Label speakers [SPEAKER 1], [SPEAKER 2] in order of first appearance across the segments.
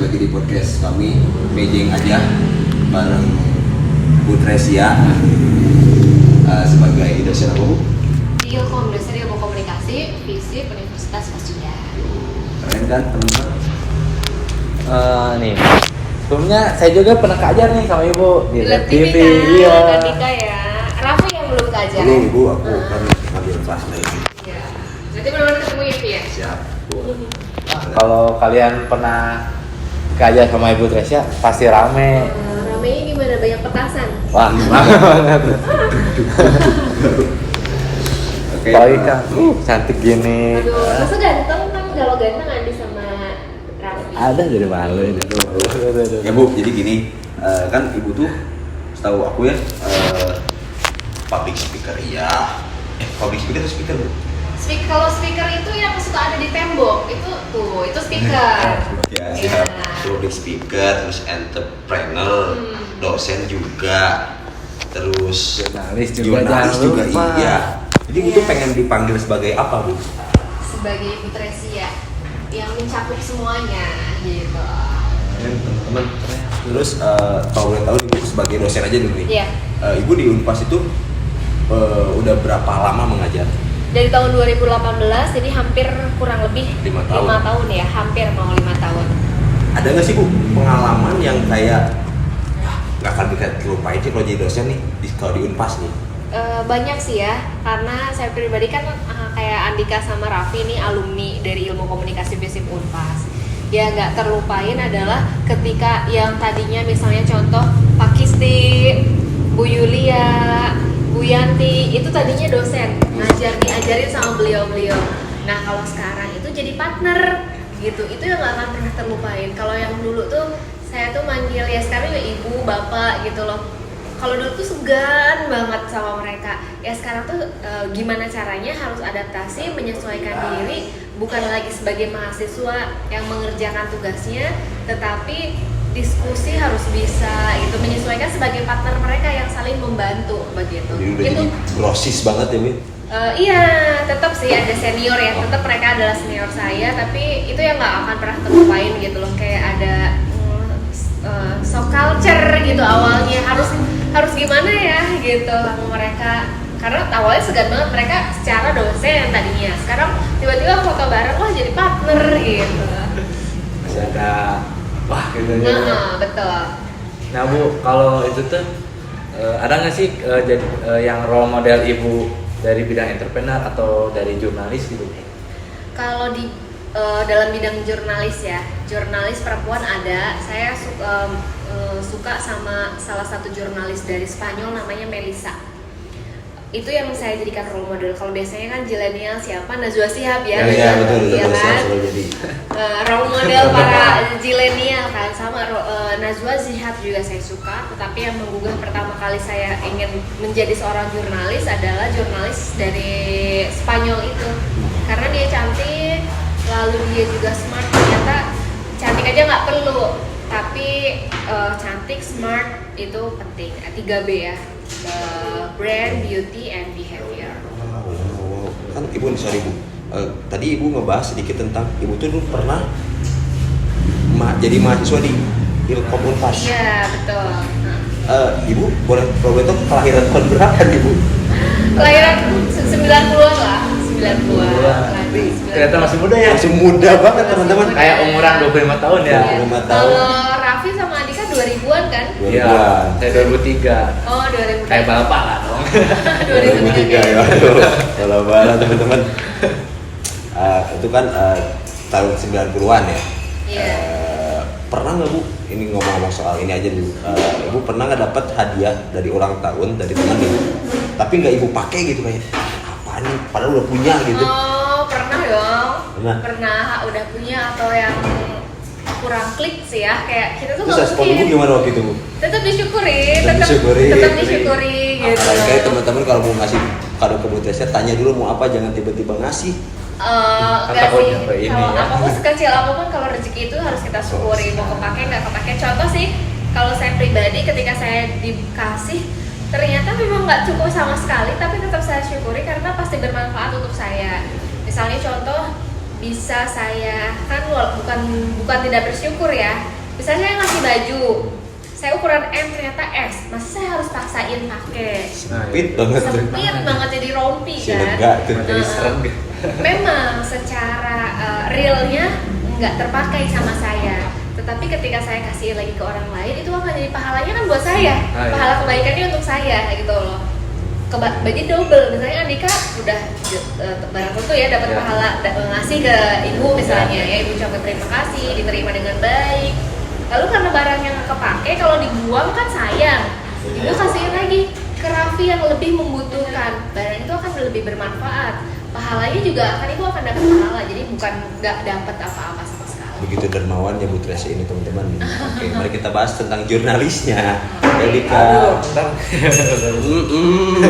[SPEAKER 1] balik lagi di podcast kami Mejeng aja bareng Bu Tresia sebagai dosen apa Bu?
[SPEAKER 2] Di Ilkom, dosen ilmu komunikasi, FISIP Universitas Pasundan.
[SPEAKER 1] Keren kan teman-teman?
[SPEAKER 3] Nih, sebelumnya saya juga pernah kajar nih sama Ibu di
[SPEAKER 2] Lihat
[SPEAKER 3] TV.
[SPEAKER 2] Iya. Ketika ya, Raffi yang belum kajar.
[SPEAKER 1] Belum Bu, aku kan ngambil kelas lagi.
[SPEAKER 2] Iya. Nanti benar-benar ketemu Ivi ya.
[SPEAKER 1] Siap Bu.
[SPEAKER 3] Kalau kalian pernah kajar sama Ibu Tresia, pasti rame.
[SPEAKER 2] Ramenya gimana? Banyak petasan.
[SPEAKER 3] Wah, gimana banget.
[SPEAKER 1] Oke.
[SPEAKER 3] Apalagi kan, cantik gini.
[SPEAKER 2] Aduh, masa ganteng kan? Kalau ganteng Andi sama Raffi.
[SPEAKER 3] Ada dari malu ini.
[SPEAKER 1] Ya Bu, jadi gini, kan Ibu tuh setahu aku ya public speaker ya. Public speaker atau speaker Bu?
[SPEAKER 2] Kalau speaker itu yang suka ada di tembok, itu speaker.
[SPEAKER 1] Ya, siap. Public speaker, terus entrepreneur, dosen juga, terus
[SPEAKER 3] Jurnalis
[SPEAKER 1] jurnalis
[SPEAKER 3] jangan
[SPEAKER 1] juga
[SPEAKER 3] lupa.
[SPEAKER 1] iya. Jadi Bu tuh pengen dipanggil sebagai apa Bu?
[SPEAKER 2] Sebagai Ibu Tresia yang mencakup semuanya gitu.
[SPEAKER 1] Teman-teman. Terus kalau boleh tahu Ibu sebagai dosen aja dulu nih.
[SPEAKER 2] Iya.
[SPEAKER 1] Ibu di Unpas itu udah berapa lama mengajar?
[SPEAKER 2] Dari tahun 2018, jadi hampir kurang lebih
[SPEAKER 1] 5 tahun.
[SPEAKER 2] 5 tahun ya, hampir mau 5 tahun.
[SPEAKER 1] Ada nggak sih Bu pengalaman yang kayak nggak akan bisa lupain sih kalau jadi dosen nih kalau di Unpas nih?
[SPEAKER 2] Banyak sih ya, karena saya pribadi kan kayak Andika sama Raffi ini alumni dari ilmu komunikasi FISIP Unpas. Ya nggak terlupain adalah ketika yang tadinya misalnya contoh Pak Kisti, Bu Yulia, Bu Yanti, itu tadinya dosen, diajarin sama beliau-beliau. Nah kalau sekarang itu jadi partner gitu, itu yang nggak akan pernah terlupain. Kalau yang dulu tuh saya tuh manggil ya sekarang ya ibu, bapak gitu loh. Kalau dulu tuh segan banget sama mereka. Ya sekarang tuh gimana caranya harus adaptasi, menyesuaikan diri, bukan lagi sebagai mahasiswa yang mengerjakan tugasnya, tetapi diskusi harus bisa itu menyesuaikan sebagai partner mereka yang saling membantu begitu.
[SPEAKER 1] Jadi udah
[SPEAKER 2] Itu
[SPEAKER 1] jadi brosis banget ya Bu?
[SPEAKER 2] iya, tetap sih ada senior ya, tetap mereka adalah senior saya, tapi itu yang nggak akan pernah terlupain gitu loh, kayak ada so culture gitu awalnya harus gimana ya gitu sama mereka, karena awalnya segan banget mereka secara dosen tadinya, sekarang tiba-tiba foto bareng wah jadi partner gitu.
[SPEAKER 3] Masih ada, wah gitu ya.
[SPEAKER 2] Nah, betul.
[SPEAKER 3] Nah Bu, kalau itu tuh ada nggak sih jadi yang role model Ibu dari bidang entrepreneur atau dari jurnalis gitu?
[SPEAKER 2] Kalau di dalam bidang jurnalis ya, jurnalis perempuan ada. Saya suka sama salah satu jurnalis dari Spanyol namanya Melissa. Itu yang saya jadikan role model. Kalau biasanya kan zilenial siapa? Najwa Shihab ya.
[SPEAKER 1] Iya betul.
[SPEAKER 2] Iya kan?
[SPEAKER 1] Selalu jadi.
[SPEAKER 2] Role model para zilenial kan, sama Najwa Shihab juga saya suka. Tetapi yang menggugah pertama kali saya ingin menjadi seorang jurnalis adalah jurnalis dari Spanyol itu, karena dia cantik, lalu dia juga smart. Ternyata cantik aja nggak perlu, tapi cantik, smart itu penting. 3B ya, brand, beauty, and behavior.
[SPEAKER 1] Wow. Kan Ibu sorry Bu, tadi Ibu ngebahas sedikit tentang Ibu tuh dulu pernah jadi mahasiswa di Ilkom Unpas.
[SPEAKER 2] Iya betul.
[SPEAKER 1] Ibu boleh tahu kelahiran tahun berapa Ibu?
[SPEAKER 2] Kelahiran 90-an lah, 90-an.
[SPEAKER 3] Ternyata masih muda ya.
[SPEAKER 1] Masih muda banget teman-teman.
[SPEAKER 3] Kayak umuran 25 tahun ya.
[SPEAKER 1] 25 tahun.
[SPEAKER 2] Kalau Raffi sama Andika 2000-an kan?
[SPEAKER 3] Iya, saya 2003.
[SPEAKER 2] Oh 2000.
[SPEAKER 3] Kayak bapak lah dong.
[SPEAKER 1] 2003 ya. Aduh, kalau banget teman-teman. Itu kan tahun 90-an ya.
[SPEAKER 2] Iya.
[SPEAKER 1] Pernah nggak Bu? Ini ngomong-ngomong soal ini aja dulu. Ibu pernah nggak dapat hadiah dari ulang tahun dari teman Ibu? Tapi nggak Ibu pakai gitu kayak apa nih? Padahal udah punya gitu.
[SPEAKER 2] Oh pernah dong.
[SPEAKER 1] Pernah?
[SPEAKER 2] Udah punya atau yang kurang klik sih ya, kayak kita tuh
[SPEAKER 1] Terus respon Ibu gimana waktu itu Bu?
[SPEAKER 2] tetap disyukuri,
[SPEAKER 1] Tetap
[SPEAKER 2] disyukuri gitu.
[SPEAKER 1] Apalagi teman-teman kalau mau ngasih kado ke Bu Tresia, tanya dulu mau apa, jangan tiba-tiba ngasih.
[SPEAKER 2] Enggak
[SPEAKER 3] takut
[SPEAKER 2] sih,
[SPEAKER 3] nyampe ini
[SPEAKER 2] kalau
[SPEAKER 3] ya.
[SPEAKER 2] apapun sekecil apapun, kalau rezeki itu harus kita syukuri, mau kepake nggak kepake. Contoh sih, kalau saya pribadi ketika saya dikasih ternyata memang nggak cukup sama sekali, tapi tetap saya syukuri karena pasti bermanfaat untuk saya. Misalnya contoh bisa saya kan bukan tidak bersyukur ya. Misalnya saya ngasih baju, saya ukuran M ternyata S, masih saya harus paksain pakai.
[SPEAKER 1] Sempit banget tuh.
[SPEAKER 2] Sempit banget jadi rompi
[SPEAKER 1] Si
[SPEAKER 2] kan.
[SPEAKER 1] lega tuh.
[SPEAKER 3] Jadi serem gitu.
[SPEAKER 2] Memang secara realnya nggak terpakai sama saya, tetapi ketika saya kasih lagi ke orang lain itu akan jadi pahalanya kan buat saya, pahala kebaikannya untuk saya gitu loh. Bagi double, misalnya Andika udah barang tentu ya dapat pahala ngasih ke ibu misalnya ya, ibu ucapkan terima kasih, diterima dengan baik. Lalu karena barang yang kepake kalau dibuang kan sayang, ibu kasihin lagi ke Raffi yang lebih membutuhkan, barang itu akan lebih bermanfaat, pahalanya juga ibu akan dapat pahala, jadi bukan nggak dapat apa-apa sama sekali.
[SPEAKER 1] Begitu dermawannya Bu Tracy ini teman-teman. Oke, mari kita bahas tentang jurnalisnya. Jadi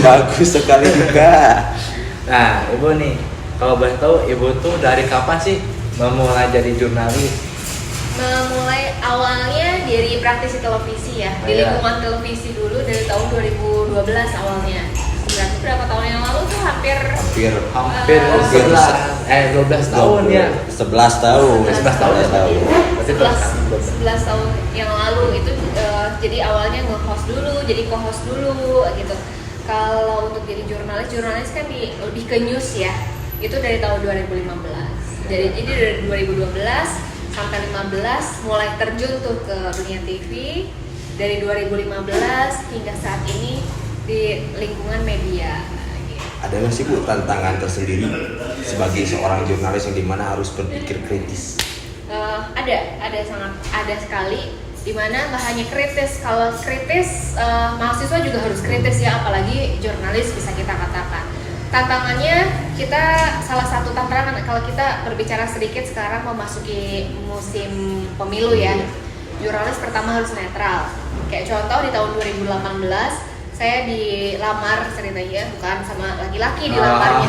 [SPEAKER 1] bagus sekali juga.
[SPEAKER 3] Nah, Ibu nih, kalau boleh tahu Ibu tuh dari kapan sih memulai jadi jurnalis?
[SPEAKER 2] Memulai awalnya dari praktisi televisi ya, di lingkungan televisi dulu dari tahun 2012 awalnya. Berarti berapa tahun yang lalu tuh hampir
[SPEAKER 3] 12 tahun ya.
[SPEAKER 1] 11 tahun.
[SPEAKER 3] 11 tahun. Berarti
[SPEAKER 2] 11 tahun yang lalu itu jadi awalnya nge-host dulu, jadi co-host dulu gitu. Kalau untuk jadi jurnalis kan lebih ke news ya. Itu dari tahun 2015. Jadi dari 2012 sampai 15 mulai terjun tuh ke dunia TV. Dari 2015 hingga saat ini di lingkungan media.
[SPEAKER 1] Ada nggak sih Bu tantangan tersendiri sebagai seorang jurnalis yang dimana harus berpikir kritis? Ada sekali, dimana nggak hanya kritis. Kalau kritis mahasiswa juga harus kritis ya, apalagi jurnalis bisa kita katakan. Tantangannya kita salah satu tantangan kalau kita berbicara sedikit sekarang memasuki musim pemilu ya. Jurnalis pertama harus netral. Kayak contoh di tahun 2018 saya dilamar ceritanya, bukan sama laki-laki dilamarnya.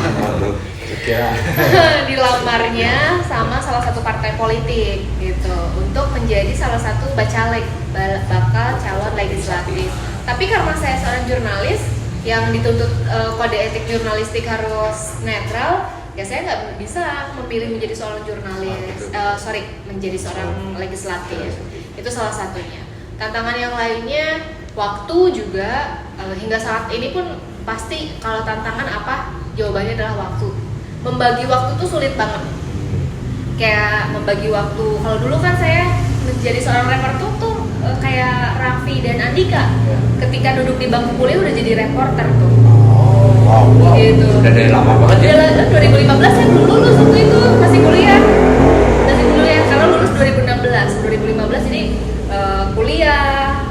[SPEAKER 1] Dilamarnya sama salah satu partai politik gitu untuk menjadi salah satu bacalek, bakal calon legislatif. Tapi karena saya seorang jurnalis yang dituntut kode etik jurnalistik harus netral, ya saya nggak bisa memilih menjadi seorang jurnalis, menjadi seorang legislatif. Itu salah satunya. Tantangan yang lainnya waktu juga, hingga saat ini pun pasti kalau tantangan apa, jawabannya adalah waktu. Membagi waktu tuh sulit banget. Kayak membagi waktu, kalau dulu kan saya menjadi seorang reporter tuh kayak Raffi dan Andika. Ketika duduk di bangku kuliah udah jadi reporter tuh. Wow.
[SPEAKER 2] Gitu.
[SPEAKER 3] Udah dari lama banget ya.
[SPEAKER 2] 2015 saya belum lulus waktu itu, masih kuliah karena lulus 2016. 2015 jadi kuliah,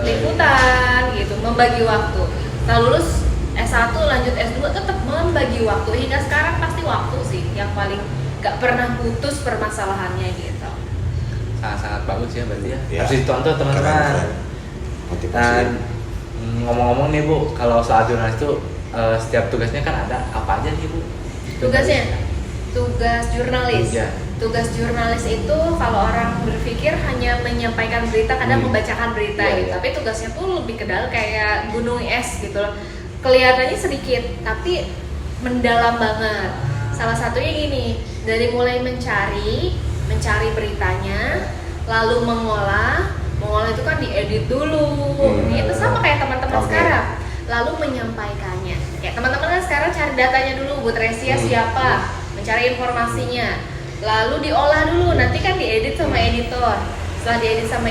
[SPEAKER 2] liputan gitu, membagi waktu. Setelah lulus S1 lanjut S2 tetap membagi waktu, hingga sekarang pasti waktu sih yang paling gak pernah putus permasalahannya gitu.
[SPEAKER 3] Sangat-sangat bagus ya berarti ya.
[SPEAKER 1] Ya.
[SPEAKER 3] Harus ditonton teman-teman. Dan ngomong-ngomong nih Bu, kalau soal jurnalis itu setiap tugasnya kan ada apa aja nih Bu?
[SPEAKER 2] Tugas jurnalis.
[SPEAKER 3] Ya.
[SPEAKER 2] Tugas jurnalis itu kalau orang berpikir hanya menyampaikan berita, kadang membacakan berita gitu. Tapi tugasnya tuh lebih kedal kayak gunung es gitu loh. Kelihatannya sedikit tapi mendalam banget. Salah satunya gini, dari mulai mencari beritanya, lalu mengolah itu kan diedit dulu. Itu sama kayak teman-teman sekarang. Lalu menyampaikannya. Kayak teman-teman kan sekarang cari datanya dulu, Bu Tresia siapa, mencari informasinya. Lalu diolah dulu, nanti kan diedit sama editor. Setelah diedit sama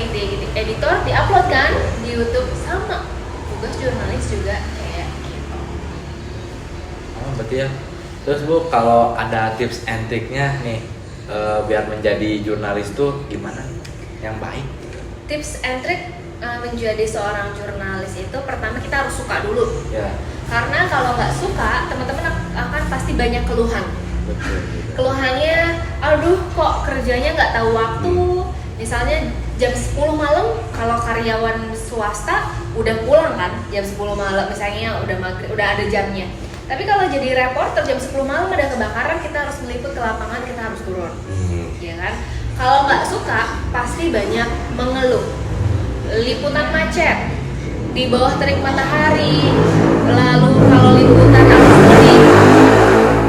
[SPEAKER 2] editor, diupload kan di YouTube. Sama tugas jurnalis juga kayak gitu.
[SPEAKER 3] Berarti ya. Terus Bu, kalau ada tips and triknya nih biar menjadi jurnalis tuh gimana yang baik?
[SPEAKER 2] Tips and trick menjadi seorang jurnalis itu pertama kita harus suka dulu.
[SPEAKER 3] Ya.
[SPEAKER 2] Karena kalau nggak suka, teman-teman akan pasti banyak keluhan.
[SPEAKER 3] Betul.
[SPEAKER 2] Keluhannya, aduh kok kerjanya nggak tahu waktu. Misalnya jam 10 malam, kalau karyawan swasta udah pulang kan jam 10 malam, misalnya udah maghrib, udah ada jamnya. Tapi kalau jadi reporter jam 10 malam ada kebakaran, kita harus meliput ke lapangan, kita harus turun. Ya kan? Kalau nggak suka, pasti banyak mengeluh. Liputan macet di bawah terik matahari, lalu kalau liputan arus mudik,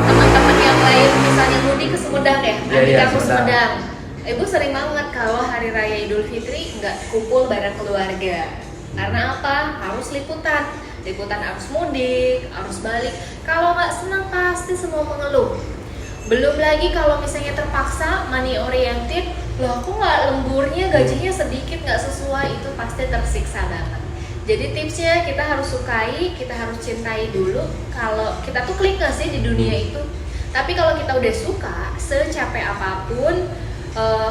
[SPEAKER 2] teman-teman yang lain misalnya mudik ke Sumedang ya,
[SPEAKER 1] Raya Idul Fitri nggak kumpul bareng keluarga. Karena apa? Harus liputan arus mudik, arus balik. Kalau nggak senang pasti semua mengeluh. Belum lagi kalau misalnya terpaksa money oriented, loh aku nggak lemburnya, gajinya sedikit, nggak sesuai, itu pasti tersiksa banget. Jadi tipsnya kita harus sukai, kita harus cintai dulu. Kalau kita tuh klik nggak sih di dunia itu? Tapi kalau kita udah suka, secapek apapun,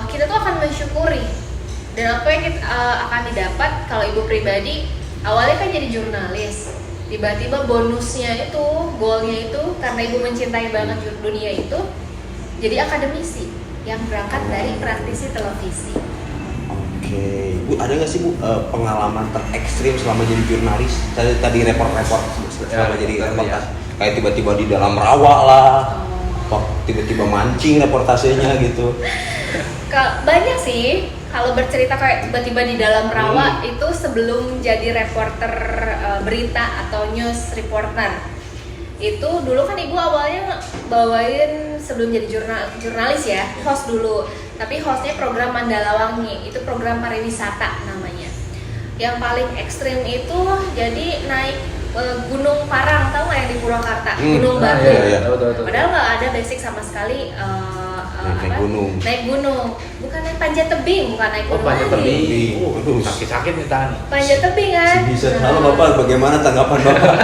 [SPEAKER 1] kita tuh akan mensyukuri. Dan apa yang akan didapat kalau ibu pribadi, awalnya kan jadi jurnalis, tiba-tiba bonusnya itu, goalnya itu, karena ibu mencintai banget dunia itu, jadi akademisi yang berangkat dari praktisi televisi.
[SPEAKER 4] Oke, Bu, ada nggak sih Bu pengalaman terekstrim selama jadi jurnalis? Tadi report-report selama jadi reporter, kayak tiba-tiba di dalam rawa lah, tiba-tiba mancing reportasenya gitu.
[SPEAKER 1] Banyak sih. Kalau bercerita kayak tiba-tiba di dalam rawa itu sebelum jadi reporter berita atau news reporter. Itu dulu kan ibu awalnya bawain sebelum jadi jurnalis ya, host dulu. Tapi hostnya program Mandala Wangi, itu program pariwisata namanya. Yang paling ekstrim itu jadi naik Gunung Parang, tahu nggak yang di Purwakarta? Gunung Batu.
[SPEAKER 4] Iya.
[SPEAKER 1] Padahal nggak ada basic sama sekali.
[SPEAKER 4] Naik gunung.
[SPEAKER 1] Naik gunung, bukan naik panjat tebing, bukan naik gunung.
[SPEAKER 3] Panjat
[SPEAKER 1] lagi.
[SPEAKER 3] tebing. Sakit nih tangan.
[SPEAKER 1] Panjat tebing kan.
[SPEAKER 4] Bisa. Halo Bapak, bagaimana tanggapan Bapak?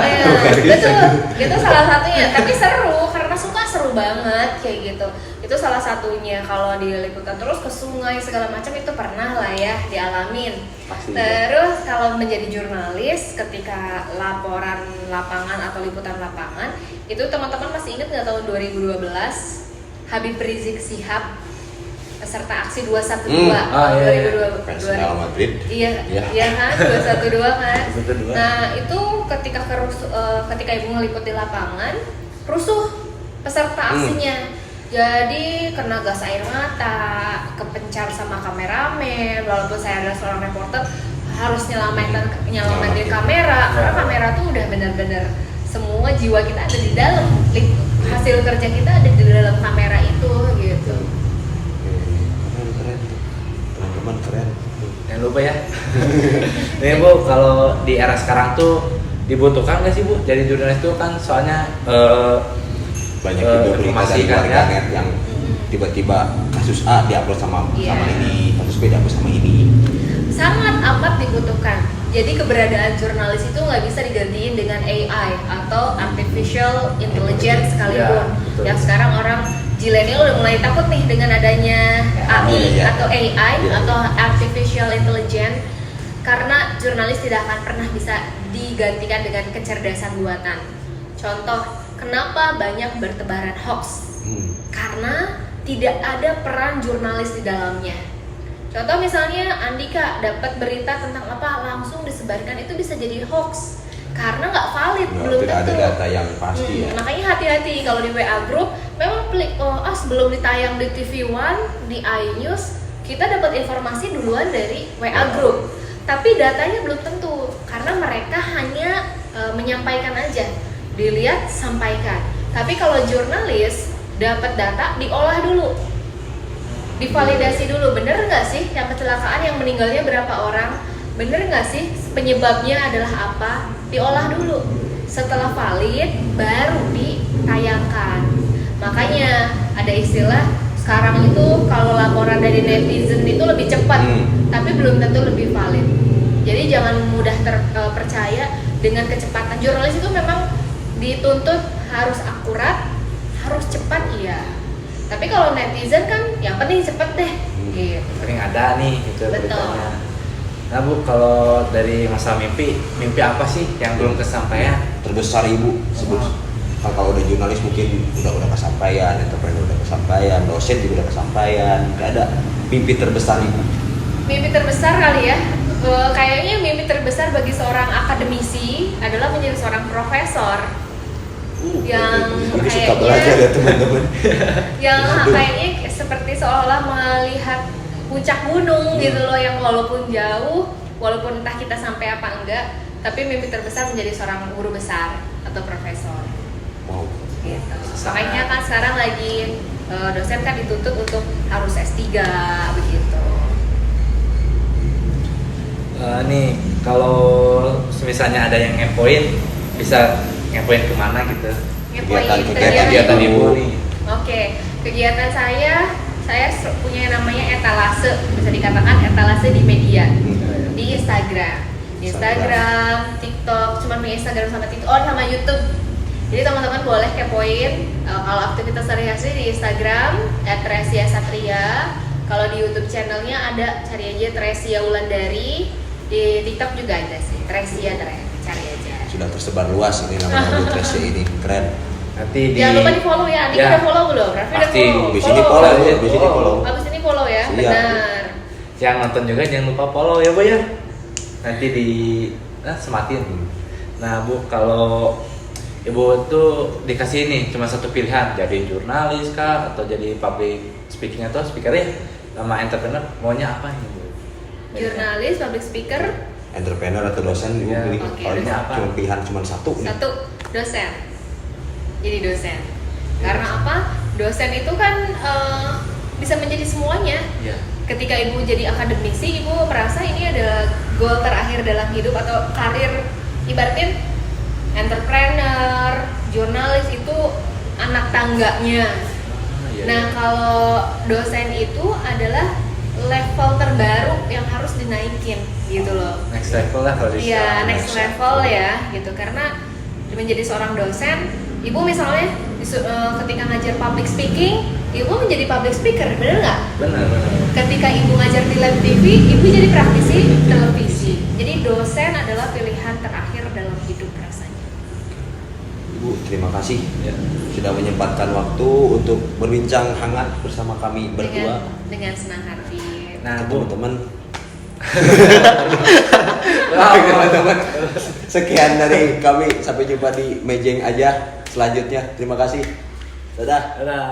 [SPEAKER 1] Betul, itu salah satunya. Tapi seru karena seru banget kayak gitu. Itu salah satunya. Kalau di liputan terus ke sungai segala macam itu pernah lah ya dialamin.
[SPEAKER 4] Pasti.
[SPEAKER 1] Terus kalau menjadi jurnalis ketika laporan lapangan atau liputan lapangan, itu teman-teman masih ingat nggak tahun 2012? Habib Rizik Syihab peserta aksi 212
[SPEAKER 4] Real
[SPEAKER 1] 2022.
[SPEAKER 4] Madrid.
[SPEAKER 1] Iya kan 212 kan.
[SPEAKER 3] 212.
[SPEAKER 1] Nah, itu ketika ibu ngeliput di lapangan, rusuh peserta aksinya. Jadi kena gas air mata, kepencar sama kameramen, walaupun saya adalah seorang reporter harus nyelamatin kamera karena kamera tuh udah benar-benar semua jiwa kita ada di dalam, hasil kerja kita ada di dalam kamera itu gitu.
[SPEAKER 4] Keren. Teman-teman keren.
[SPEAKER 3] Jangan lupa ya. Nih Bu, kalau di era sekarang tuh dibutuhkan nggak sih Bu jadi jurnalis tuh kan soalnya
[SPEAKER 4] Banyak juga berita
[SPEAKER 3] informasi
[SPEAKER 4] dari
[SPEAKER 3] kan,
[SPEAKER 4] warganet yang tiba-tiba kasus A diupload sama ini, kasus B diupload sama ini.
[SPEAKER 1] Sangat amat dibutuhkan. Jadi keberadaan jurnalis itu nggak bisa digantiin dengan AI atau artificial intelligence sekalipun. Yang sekarang orang zilenial udah mulai takut nih dengan adanya AI atau AI atau artificial intelligence, karena jurnalis tidak akan pernah bisa digantikan dengan kecerdasan buatan. Contoh, kenapa banyak bertebaran hoax? Karena tidak ada peran jurnalis di dalamnya. Contoh misalnya Andika dapat berita tentang apa, langsung disebarkan, itu bisa jadi hoax karena nggak valid, belum
[SPEAKER 4] tidak
[SPEAKER 1] tentu.
[SPEAKER 4] ada data yang pasti ya.
[SPEAKER 1] Makanya hati-hati kalau di WA group, memang sebelum ditayang di TV One, di iNews, kita dapat informasi duluan dari WA group. Tapi datanya belum tentu, karena mereka hanya menyampaikan aja, dilihat, sampaikan. Tapi kalau jurnalis dapat data, diolah dulu, divalidasi dulu, bener nggak sih yang kecelakaan yang meninggalnya berapa orang, bener nggak sih penyebabnya adalah apa, diolah dulu, setelah valid baru ditayangkan. Makanya ada istilah sekarang itu kalau laporan dari netizen itu lebih cepat, tapi belum tentu lebih valid. Jadi jangan mudah percaya dengan kecepatan. Jurnalis itu memang dituntut harus akurat, harus cepat, iya. Tapi kalau netizen kan yang penting cepet deh, gitu.
[SPEAKER 3] Penting ada nih gitu
[SPEAKER 1] Betul.
[SPEAKER 3] beritanya. Nah Bu, kalau dari masalah mimpi apa sih yang belum kesampaian?
[SPEAKER 4] Terbesar Ibu sebut. Kalau udah jurnalis mungkin udah kesampaian, entrepreneur udah kesampaian, dosen juga udah kesampaian. Gak ada mimpi terbesar Ibu.
[SPEAKER 1] Mimpi terbesar kali ya, kayaknya mimpi terbesar bagi seorang akademisi adalah menjadi seorang profesor. Yang
[SPEAKER 4] Ini suka
[SPEAKER 1] kayaknya
[SPEAKER 4] belajar ya teman-teman.
[SPEAKER 1] yang kayaknya seperti seolah melihat puncak gunung gitu loh, yang walaupun jauh, walaupun entah kita sampai apa enggak, tapi mimpi terbesar menjadi seorang guru besar atau profesor.
[SPEAKER 4] Wow.
[SPEAKER 1] Gitu. Makanya kan sekarang lagi dosen kan dituntut untuk harus S3 begitu.
[SPEAKER 3] Nih kalau misalnya ada yang ngepoin, bisa ngepoin kemana gitu?
[SPEAKER 1] Ngepoin
[SPEAKER 3] Kegiatan ibu nih.
[SPEAKER 1] Oke, kegiatan saya punya yang namanya etalase, bisa dikatakan etalase di media, di Instagram, TikTok, cuma punya Instagram sama TikTok, sama YouTube. Jadi teman-teman boleh kepoin kalau aktivitas sehari-hari di Instagram @tresia_satria. Kalau di YouTube channelnya ada, cari aja Tresia Wulandari. Di TikTok juga ada sih, Tresia, cari aja.
[SPEAKER 4] Sudah tersebar luas ini nama Tresia ini, keren.
[SPEAKER 3] Nanti
[SPEAKER 1] Jangan lupa di follow ya. Andi udah follow belum? Raffi udah
[SPEAKER 3] Pasti.
[SPEAKER 1] follow.
[SPEAKER 4] Di sini follow, di sini follow.
[SPEAKER 1] Abis ini follow ya,
[SPEAKER 4] Siap.
[SPEAKER 1] benar.
[SPEAKER 3] yang nonton juga jangan lupa follow ya Bu ya. Nanti sematin. Nah Bu, kalau Ibu tuh dikasih ini cuma satu pilihan, jadi jurnalis kah atau jadi public speaking atau speaker ya, sama entrepreneur, maunya apa ini Bu?
[SPEAKER 1] Jurnalis, public speaker,
[SPEAKER 4] Entrepreneur atau dosen ibu
[SPEAKER 3] Ya,
[SPEAKER 4] pilih
[SPEAKER 1] oke,
[SPEAKER 4] paling
[SPEAKER 3] dosen apa?
[SPEAKER 4] cuma pilihan cuma satu nih.
[SPEAKER 1] satu dosen. Jadi dosen. Karena apa? Dosen itu kan bisa menjadi semuanya.
[SPEAKER 3] Iya.
[SPEAKER 1] Ketika ibu jadi akademisi, ibu merasa ini adalah goal terakhir dalam hidup atau karir. Ibaratin entrepreneur, jurnalis itu anak tangganya.
[SPEAKER 3] Iya,
[SPEAKER 1] Nah,
[SPEAKER 3] iya.
[SPEAKER 1] kalau dosen itu adalah level terbaru yang harus dinaikin gitu loh.
[SPEAKER 3] Next level lah kalau di
[SPEAKER 1] Iya, next level ya gitu. Karena menjadi seorang dosen, ibu misalnya ketika ngajar public speaking, ibu menjadi public speaker, bener nggak?
[SPEAKER 3] Benar.
[SPEAKER 1] Ketika ibu ngajar di live TV, ibu jadi praktisi televisi. Jadi dosen adalah pilihan terakhir dalam hidup rasanya.
[SPEAKER 4] Ibu terima kasih
[SPEAKER 3] Ya.
[SPEAKER 4] sudah menyempatkan waktu untuk berbincang hangat bersama kami berdua.
[SPEAKER 1] Dengan senang hati.
[SPEAKER 3] Nah Bu,
[SPEAKER 4] Teman-teman. Teman-teman, sekian dari kami, sampai jumpa di Mejeng aja selanjutnya. Terima kasih. Dadah.
[SPEAKER 3] dadah.